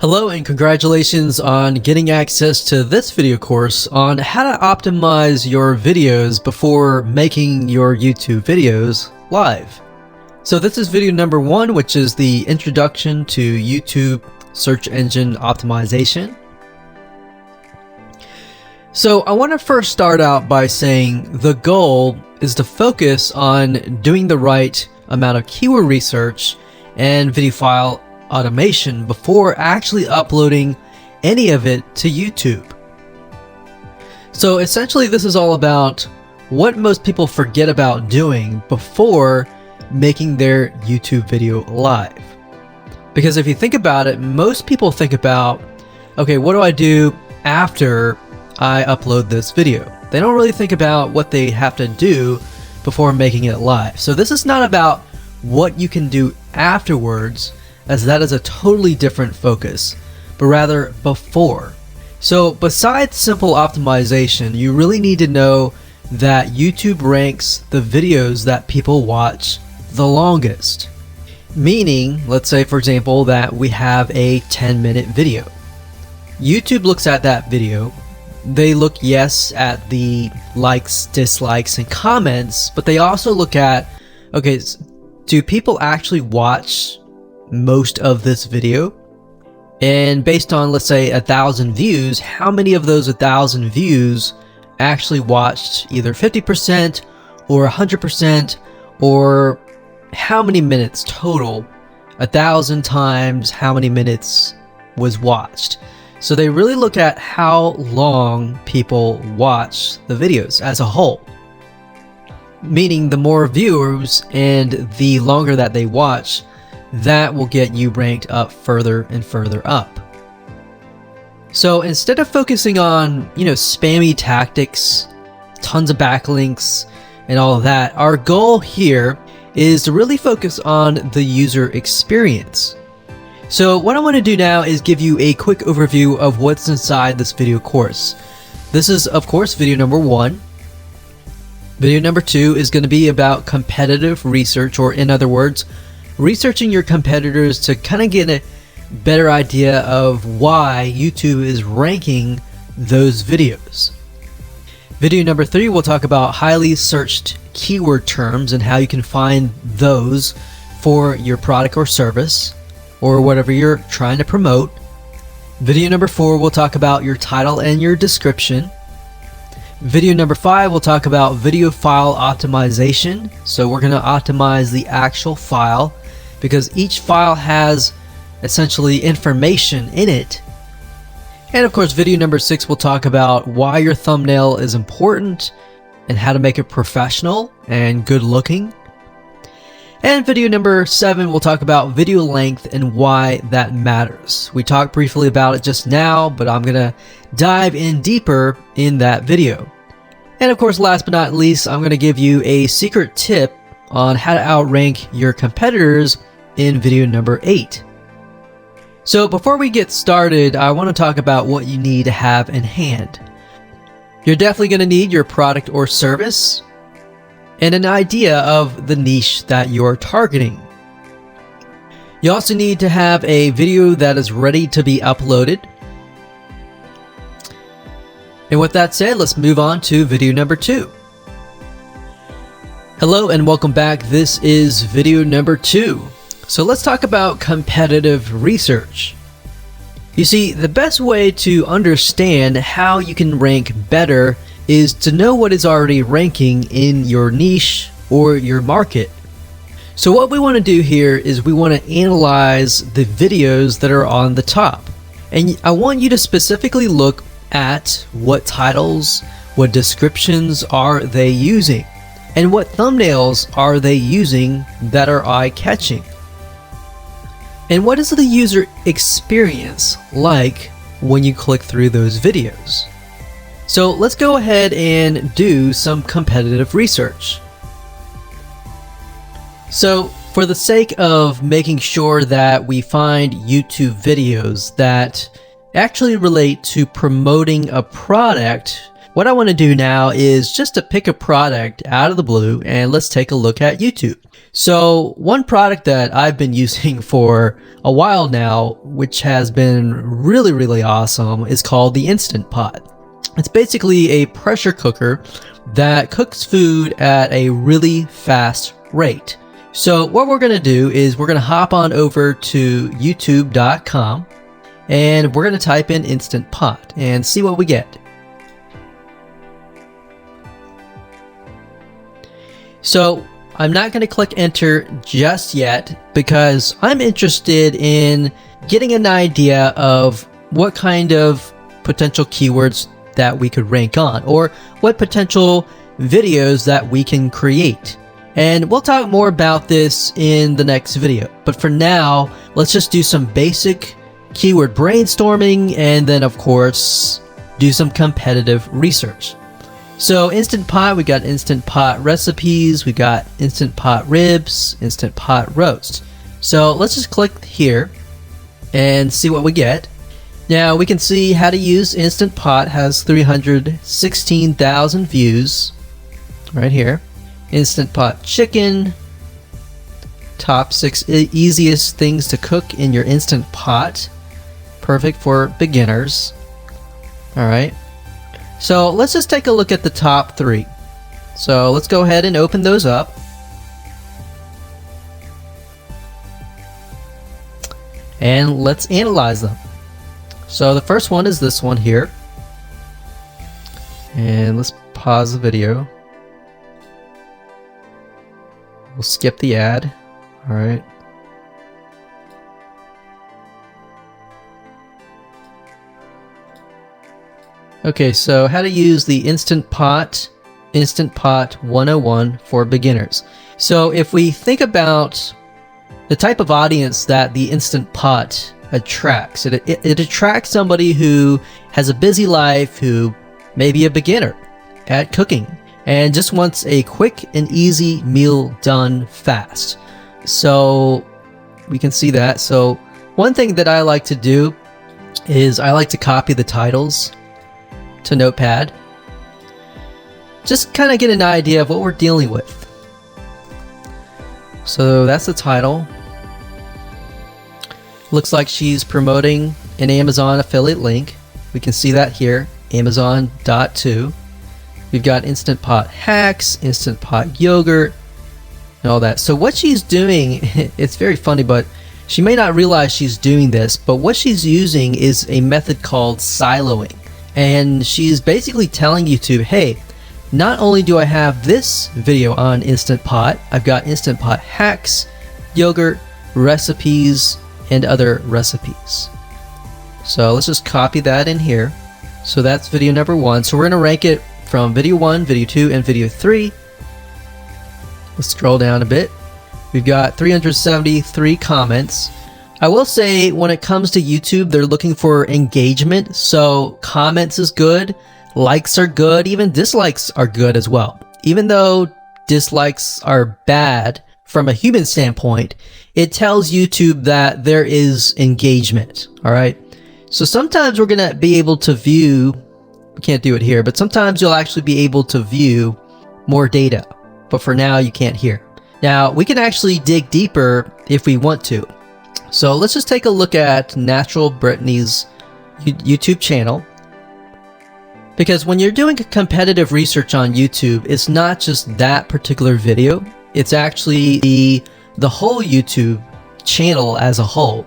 Hello and congratulations on getting access to this video course on how to optimize your videos before making your YouTube videos live. So this is video number 1, which is the introduction to YouTube search engine optimization. So I want to first start out by saying the goal is to focus on doing the right amount of keyword research and video file automation before actually uploading any of it to YouTube. So essentially this is all about what most people forget about doing before making their YouTube video live. Because if you think about it, most people think about, okay, what do I do after I upload this video? They don't really think about what they have to do before making it live. So this is not about what you can do afterwards, as that is a totally different focus, but rather before. So besides simple optimization, you really need to know that YouTube ranks the videos that people watch the longest. Meaning, let's say for example that we have a 10-minute video. YouTube looks at that video. They look, yes, at the likes, dislikes, and comments, but they also look at, okay, do people actually watch most of this video? And based on, let's say, 1,000 views, how many of those 1,000 views actually watched either 50% or 100%, or how many minutes total? 1,000 times how many minutes was watched. So they really look at how long people watch the videos as a whole. Meaning the more viewers and the longer that they watch, that will get you ranked up further and further up. So instead of focusing on, spammy tactics, tons of backlinks, and all of that, our goal here is to really focus on the user experience. So what I want to do now is give you a quick overview of what's inside this video course. This is, of course, video number 1. Video number 2 is going to be about competitive research, or in other words, researching your competitors to kind of get a better idea of why YouTube is ranking those videos. Video number 3 will talk about highly searched keyword terms and how you can find those for your product or service or whatever you're trying to promote. Video number 4 will talk about your title and your description. Video number 5 will talk about video file optimization. So we're going to optimize the actual file, because each file has essentially information in it. And of course, video number 6 will talk about why your thumbnail is important and how to make it professional and good looking. And video number 7 will talk about video length and why that matters. We talked briefly about it just now, but I'm gonna dive in deeper in that video. And of course, last but not least, I'm gonna give you a secret tip on how to outrank your competitors in video number 8. So before we get started, I want to talk about what you need to have in hand. You're definitely going to need your product or service and an idea of the niche that you're targeting. You also need to have a video that is ready to be uploaded. And with that said, let's move on to video number 2. Hello and welcome back. This is video number 2. So let's talk about competitive research. You see, the best way to understand how you can rank better is to know what is already ranking in your niche or your market. So what we want to do here is we want to analyze the videos that are on the top. And I want you to specifically look at what titles, what descriptions are they using, and what thumbnails are they using that are eye-catching. And what is the user experience like when you click through those videos? So let's go ahead and do some competitive research. So for the sake of making sure that we find YouTube videos that actually relate to promoting a product what I want to do now is just to pick a product out of the blue and let's take a look at YouTube. So one product that I've been using for a while now, which has been really awesome, is called the Instant Pot. It's basically a pressure cooker that cooks food at a really fast rate. So what we're going to do is we're going to hop on over to youtube.com and we're going to type in Instant Pot and see what we get. So I'm not going to click enter just yet because I'm interested in getting an idea of what kind of potential keywords that we could rank on, or what potential videos that we can create. And we'll talk more about this in the next video. But for now, let's just do some basic keyword brainstorming and then of course do some competitive research. So Instant Pot, we got Instant Pot recipes, we got Instant Pot ribs, Instant Pot roast. So let's just click here and see what we get. Now we can see how to use Instant Pot has 316,000 views right here. Instant Pot chicken, top 6 easiest things to cook in your Instant Pot, perfect for beginners. All right, so let's just take a look at the top 3. So let's go ahead and open those up. And let's analyze them. So the first one is this one here. And let's pause the video. We'll skip the ad. All right. Okay, so how to use the Instant Pot 101 for beginners. So if we think about the type of audience that the Instant Pot attracts, it attracts somebody who has a busy life, who may be a beginner at cooking and just wants a quick and easy meal done fast. So we can see that. So one thing that I like to do is I like to copy the titles to Notepad. Just kind of get an idea of what we're dealing with. So that's the title. Looks like she's promoting an Amazon affiliate link. We can see that here, Amazon.to. We've got Instant Pot hacks, Instant Pot yogurt, and all that. So what she's doing, it's very funny, but she may not realize she's doing this, but what she's using is a method called siloing. And she's basically telling YouTube, hey, not only do I have this video on Instant Pot, I've got Instant Pot hacks, yogurt, recipes, and other recipes. So let's just copy that in here. So that's video number 1. So we're going to rank it from video 1, video 2, and video 3. Let's scroll down a bit. We've got 373 comments. I will say when it comes to YouTube, they're looking for engagement. So comments is good, likes are good, even dislikes are good as well. Even though dislikes are bad from a human standpoint, it tells YouTube that there is engagement. All right. So sometimes we're going to be able to view, we can't do it here, but sometimes you'll actually be able to view more data. But for now, you can't hear. Now, we can actually dig deeper if we want to. So let's just take a look at Natural Brittany's YouTube channel. Because when you're doing competitive research on YouTube, it's not just that particular video. It's actually the whole YouTube channel as a whole.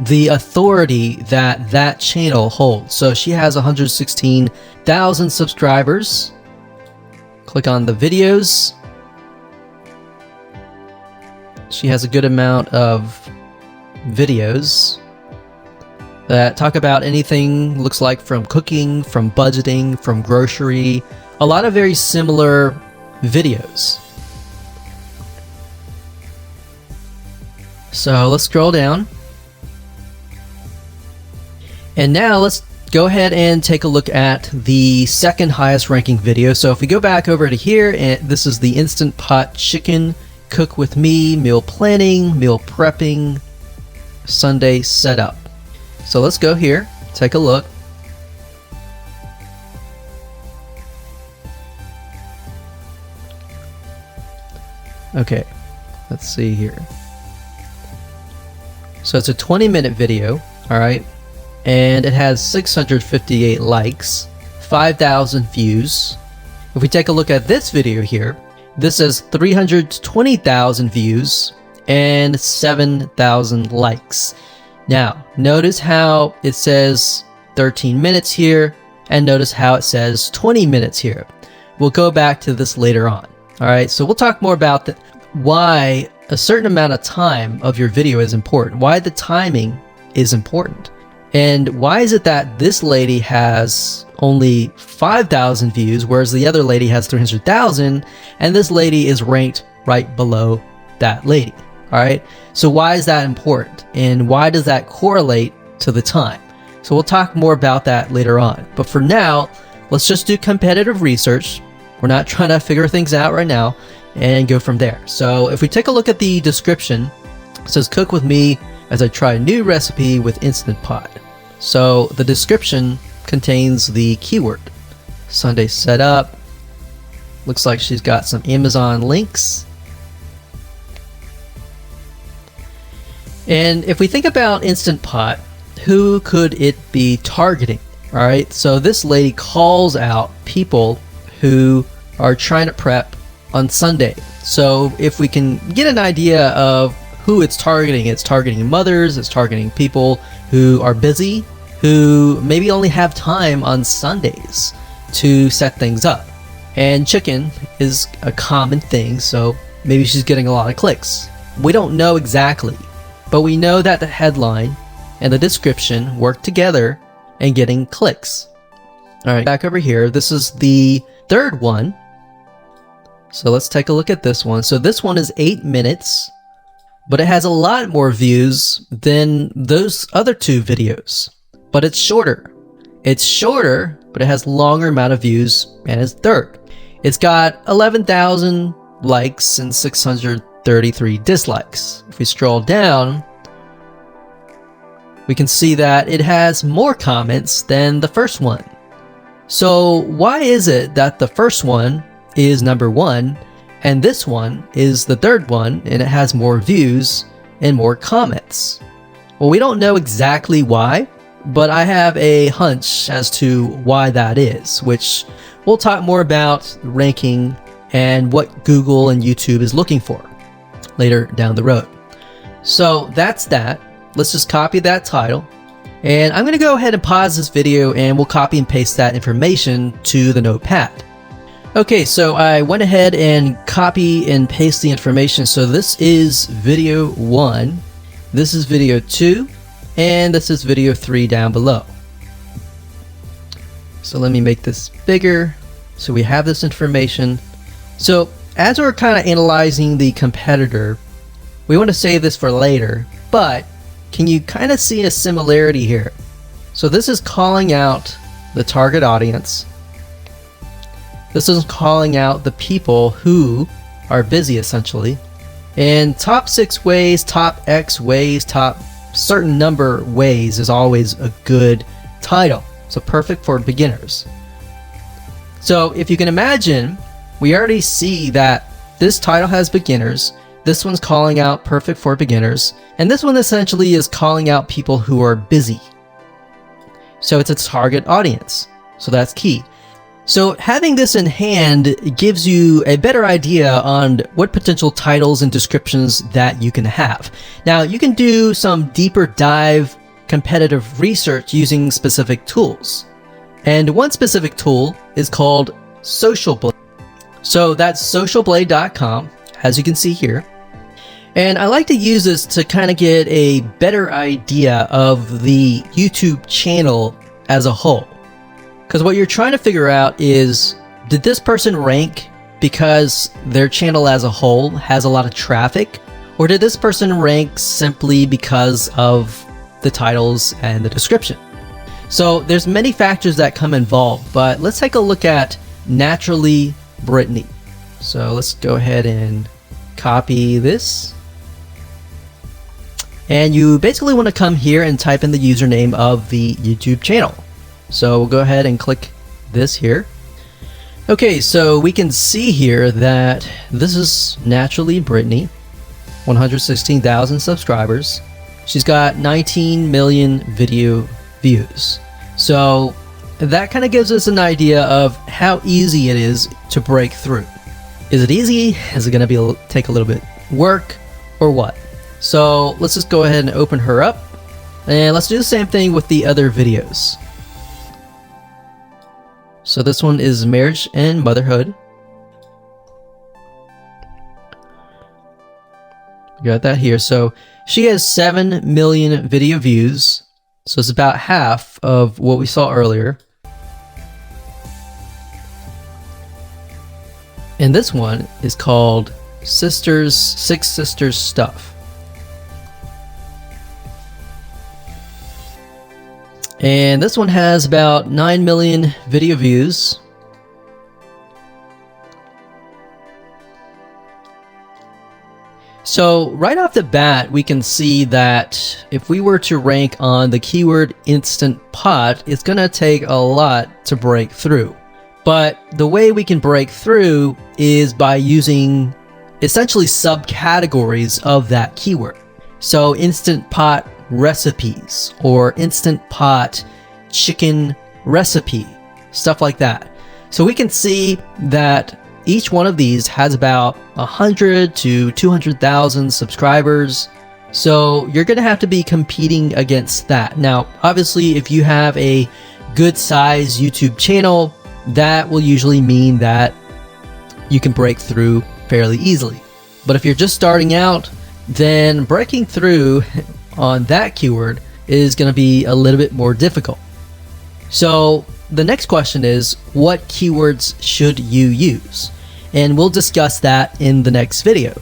The authority that that channel holds. So she has 116,000 subscribers. Click on the videos. She has a good amount of videos that talk about anything, looks like from cooking, from budgeting, from grocery. A lot of very similar videos. So let's scroll down. And now let's go ahead and take a look at the second highest ranking video. So if we go back over to here, and this is the Instant Pot Chicken Cook With Me, meal planning, meal prepping, Sunday setup. So let's go here, take a look. Okay, let's see here. So it's a 20-minute video, all right, and it has 658 likes, 5,000 views. If we take a look at this video here, this has 320,000 views and 7,000 likes. Now, notice how it says 13 minutes here, and notice how it says 20 minutes here. We'll go back to this later on. All right, so we'll talk more about why a certain amount of time of your video is important, why the timing is important, and why is it that this lady has only 5,000 views, whereas the other lady has 300,000, and this lady is ranked right below that lady. All right, so why is that important, and why does that correlate to the time? So we'll talk more about that later on. But for now, let's just do competitive research. We're not trying to figure things out right now, and go from there. So if we take a look at the description, it says cook with me as I try a new recipe with Instant Pot. So the description contains the keyword. Sunday setup. Looks like she's got some Amazon links. And if we think about Instant Pot, who could it be targeting? All right, so this lady calls out people who are trying to prep on Sunday. So if we can get an idea of who it's targeting mothers, it's targeting people who are busy, who maybe only have time on Sundays to set things up. And chicken is a common thing, so maybe she's getting a lot of clicks. We don't know exactly, but we know that the headline and the description work together and getting clicks. All right, back over here, this is the third one. So let's take a look at this one. So this one is 8 minutes, but it has a lot more views than those other two videos. But it's shorter. It's shorter, but it has longer amount of views, and it's third. It's got 11,000 likes and 633 dislikes. If we scroll down, we can see that it has more comments than the first one. So why is it that the first one is number one and this one is the third one and it has more views and more comments? Well, we don't know exactly why, but I have a hunch as to why that is, which we'll talk more about ranking and what Google and YouTube is looking for later down the road. So that's that. Let's just copy that title. And I'm going to go ahead and pause this video and we'll copy and paste that information to the notepad. Okay, so I went ahead and copy and paste the information. So this is video 1, this is video 2, and this is video 3 down below. So let me make this bigger so we have this information. So as we're kind of analyzing the competitor, we want to save this for later, but can you kind of see a similarity here? So this is calling out the target audience. This is calling out the people who are busy, essentially. And top 6 ways, top X ways, top certain number ways is always a good title. So perfect for beginners. So if you can imagine, we already see that this title has beginners. This one's calling out perfect for beginners. And this one essentially is calling out people who are busy. So it's a target audience. So that's key. So having this in hand gives you a better idea on what potential titles and descriptions that you can have. Now you can do some deeper dive competitive research using specific tools. And one specific tool is called Social Blade. So that's socialblade.com, as you can see here. And I like to use this to kind of get a better idea of the YouTube channel as a whole. Because what you're trying to figure out is, did this person rank because their channel as a whole has a lot of traffic? Or did this person rank simply because of the titles and the description? So there's many factors that come involved, but let's take a look at Naturally Brittany. So let's go ahead and copy this. And you basically want to come here and type in the username of the YouTube channel. So we'll go ahead and click this here. Okay, so we can see here that this is naturally Brittany, 116,000 subscribers. She's got 19 million video views. So that kind of gives us an idea of how easy it is to break through. Is it easy? Is it going to take a little bit work or what? So let's just go ahead and open her up, and let's do the same thing with the other videos. So this one is marriage and motherhood. We got that here. So she has 7 million video views. So it's about half of what we saw earlier. And this one is called Six Sisters Stuff. And this one has about 9 million video views. So right off the bat, we can see that if we were to rank on the keyword Instant Pot, it's gonna take a lot to break through. But the way we can break through is by using essentially subcategories of that keyword. So Instant Pot recipes, or Instant Pot chicken recipe, stuff like that. So we can see that each one of these has about 100 to 200,000 subscribers. So you're gonna have to be competing against that. Now, obviously, if you have a good size YouTube channel, that will usually mean that you can break through fairly easily. But if you're just starting out, then breaking through on that keyword is going to be a little bit more difficult. So the next question is, what keywords should you use? And we'll discuss that in the next video.